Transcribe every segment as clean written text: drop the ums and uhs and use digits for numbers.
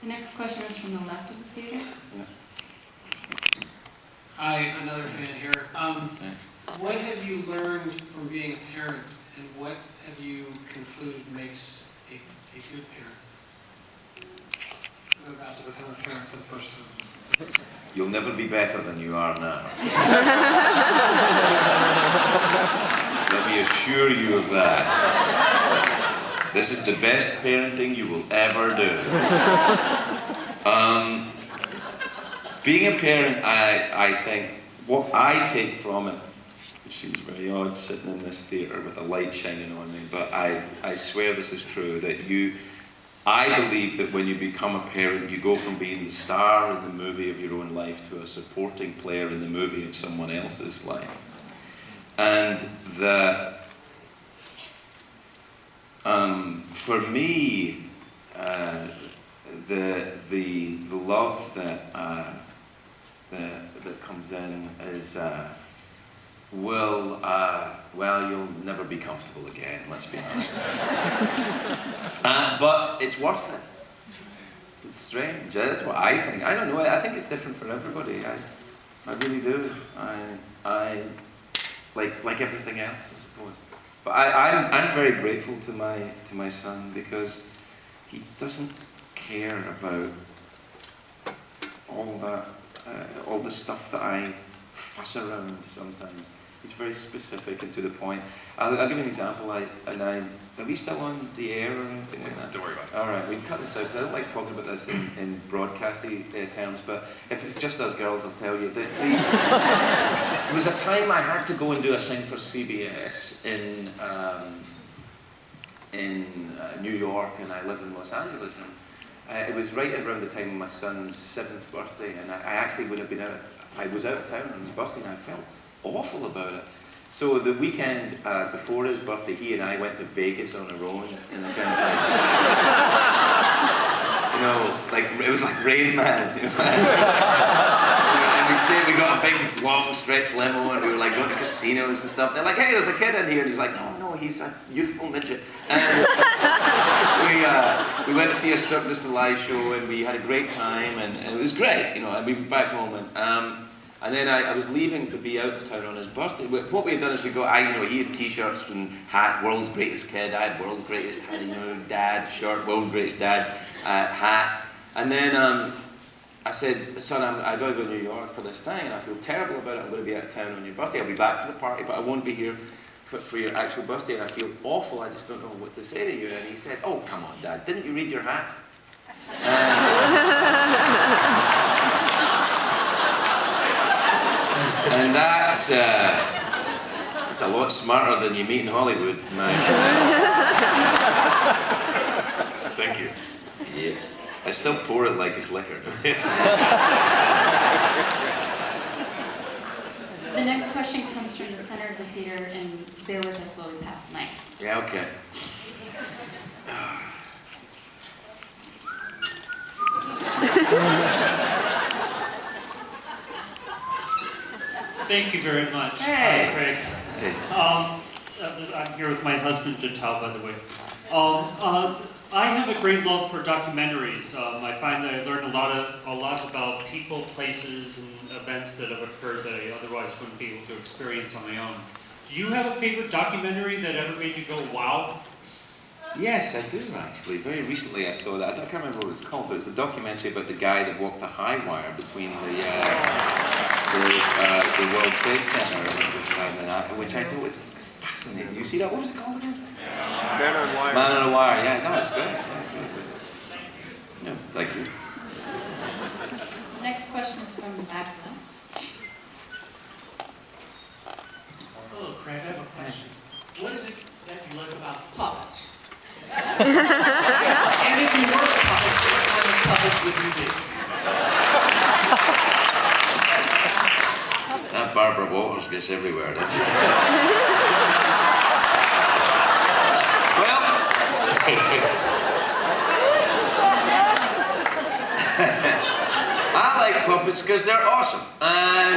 The next question is from the left of the theater. Yeah. Hi, another fan here. Thanks. What have you learned from being a parent, and what have you concluded makes a good parent? I'm about to become a parent for the first time. You'll never be better than you are now. Let me assure you of that. This is the best parenting you will ever do. Being a parent, I think, what I take from it, which seems very odd sitting in this theatre with a light shining on me, but I swear this is true, that I believe that when you become a parent, you go from being the star in the movie of your own life to a supporting player in the movie of someone else's life. And for me, the love that comes in is well, you'll never be comfortable again, let's be honest. But it's worth it. It's strange. That's what I think. I don't know. I think it's different for everybody. I really do. I like everything else, I suppose. But I'm very grateful to my son, because he doesn't care about all the stuff that I fuss around sometimes. He's very specific and to the point. I'll give you an example. Are we still on the air or anything like that? Don't worry about it. All right, we can cut this out because I don't like talking about this in broadcasty terms. But if it's just us girls, I'll tell you that there was a time I had to go and do a thing for CBS in New York, and I live in Los Angeles. And it was right around the time of my son's 7th birthday, and I actually would have been out. I was out of town on his birthday, and I felt awful about it. So the weekend before his birthday, he and I went to Vegas on our own in a kind of like, it was like Rain Man. And we got a big, long stretch limo, and we were like going to casinos and stuff. They're like, hey, there's a kid in here. And he's like, no, he's a youthful midget. And we went to see a Cirque du Soleil show, and we had a great time, and it was great, and we went back home, and then I was leaving to be out of town on his birthday. What we had done is he had t-shirts and hats, world's greatest kid, I had world's greatest dad shirt, world's greatest dad hat. And then I said, son, I got to go to New York for this thing, and I feel terrible about it. I'm going to be out of town on your birthday. I'll be back for the party, but I won't be here for your actual birthday, and I feel awful. I just don't know what to say to you. And he said, oh, come on, Dad, didn't you read your hat? And that's a lot smarter than you meet in Hollywood, man. Thank you. Yeah. I still pour it like it's liquor. The next question comes from the center of the theater, and bear with us while we pass the mic. Yeah, okay. Thank you very much. Hey. Hi, Craig. Hey. I'm here with my husband, Jatal, by the way. I have a great love for documentaries. I find that I learn a lot about people, places, and events that have occurred that I otherwise wouldn't be able to experience on my own. Do you have a favorite documentary that ever made you go, wow? Yes, I do actually. Very recently I saw that. I can't remember what it's called, but it's a documentary about the guy that walked the high wire between the World Trade Center and that, which I thought was fascinating. You see that? What was it called again? Man on Wire. Man on a Wire. Yeah, that was great. Yeah, thank you. Next question is from the back left. Hello, Craig. I have a question. What is it that you like about puppets? And if you were a puppet, what kind of puppet would you be? That Barbara Waters gets everywhere, doesn't she? Well, I like puppets because they're awesome. And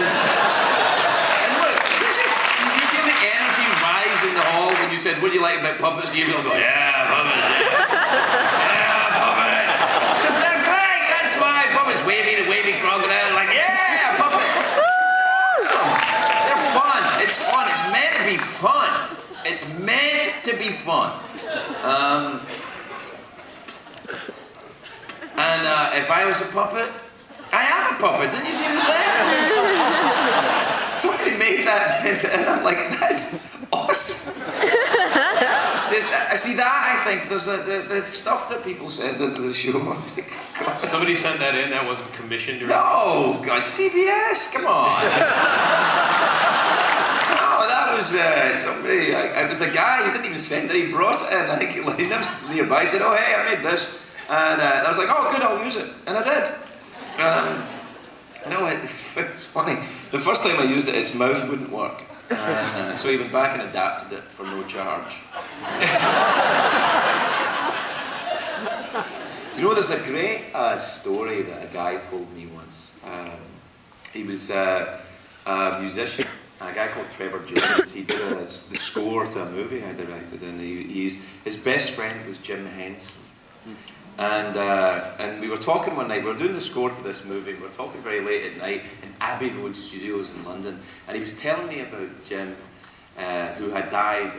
look, you get the energy rise in the hall when you said, what do you like about puppets? You all go, yeah, puppets, yeah. Yeah, puppets. Because they're great. fun. And if I was a puppet, I am a puppet. Didn't you see the thing? Somebody made that, and I'm like, that's awesome. I see that. I think there's the stuff that people said at the show. God. Somebody sent that in. That wasn't commissioned or No, God, CBS. Come on. No, that was somebody. It was a guy. He didn't even send it. He brought it in. I think he lived nearby. Said, "Oh, hey, I made this," and I was like, "Oh, good. I'll use it," and I did. No, it's funny. The first time I used it, its mouth wouldn't work. So he went back and adapted it for no charge. You know, there's a great story that a guy told me once. He was a musician, a guy called Trevor Jones. He did the score to a movie I directed, and his best friend was Jim Henson. And we were talking one night, we were doing the score to this movie, we were talking very late at night in Abbey Road Studios in London, and he was telling me about Jim, who had died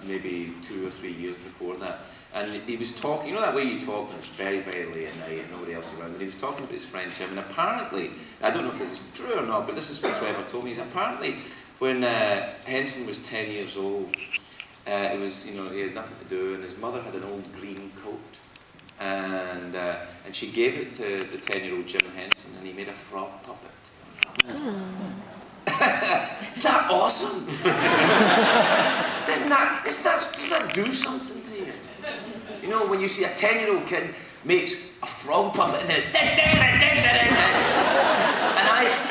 maybe 2 or 3 years before that. And he was talking, you know that way you talk very, very late at night and nobody else around, and he was talking about his friend Jim, and apparently, I don't know if this is true or not, but this is what Trevor told me, is apparently when Henson was 10 years old, it was, you know, he had nothing to do, and his mother had an old green coat. And she gave it to the 10-year-old Jim Henson, and he made a frog puppet. Isn't that awesome? doesn't that do something to you? You know, when you see a 10-year-old kid makes a frog puppet, and then it's and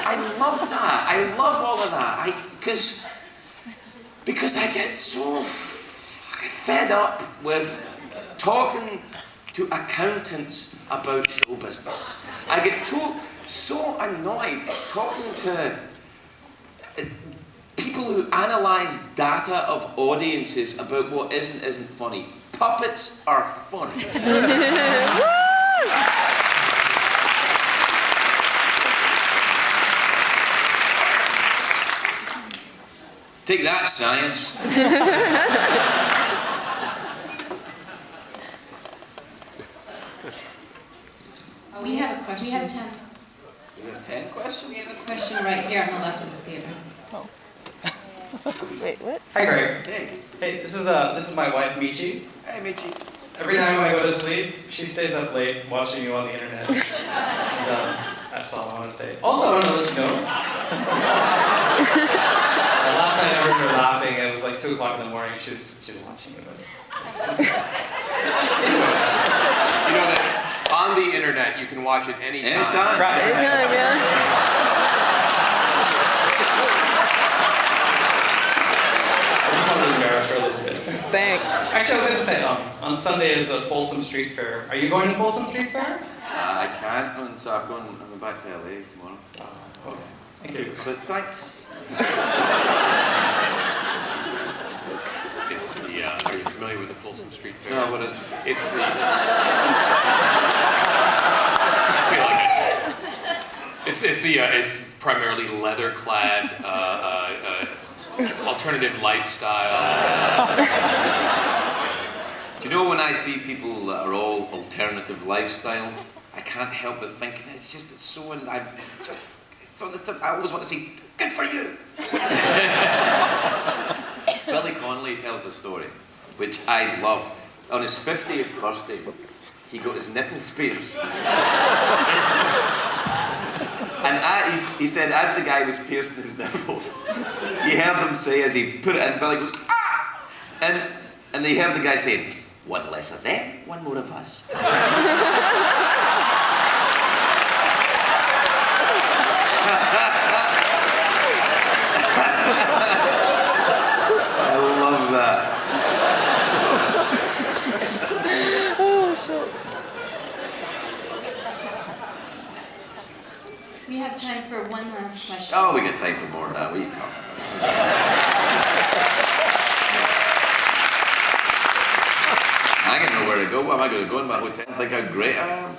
I love that. I love all of that. Because I get so fed up with talking to accountants about show business. I get so annoyed talking to people who analyse data of audiences about what isn't funny. Puppets are funny. Take that, science. We have a question. We have 10. We have 10 questions? We have a question right here on the left of the theater. Wait, what? Hi, Greg. Hey. Hey, this is my wife, Michi. Hey, Michi. Every night when I go to sleep, she stays up late watching you on the internet. And, that's all I want to say. Also, I want to let you know. Last night I heard her laughing. It was like 2 o'clock in the morning. She's watching you. You know that on the internet you can watch it anytime. Anytime. Right. Anytime, yeah. I just wanted to embarrass her a little bit. Thanks. Actually, I was going to say, on Sunday is the Folsom Street Fair. Are you going to Folsom Street Fair? I can't, and so I'm back to LA tomorrow. Okay. Thank you. But thanks. It's the. Are you familiar with the Folsom Street Fair? No, what is it? It's the. I feel like I should. It's primarily leather-clad, alternative lifestyle. Do you know when I see people that are all alternative lifestyle, I can't help but thinking it's so, and it's on the tip. I always want to say, good for you. Billy Connolly tells a story, which I love. On his 50th birthday, he got his nipples pierced. And he said, as the guy was piercing his nipples, he heard them say, as he put it in, Billy goes, ah! And they heard the guy saying, one less of them, one more of us. I love that. Oh, shit. We have time for one last question. Oh, we got time for more of that. What are you talking about? I don't know where to go. Where am I going to go in my hotel and think how great I am?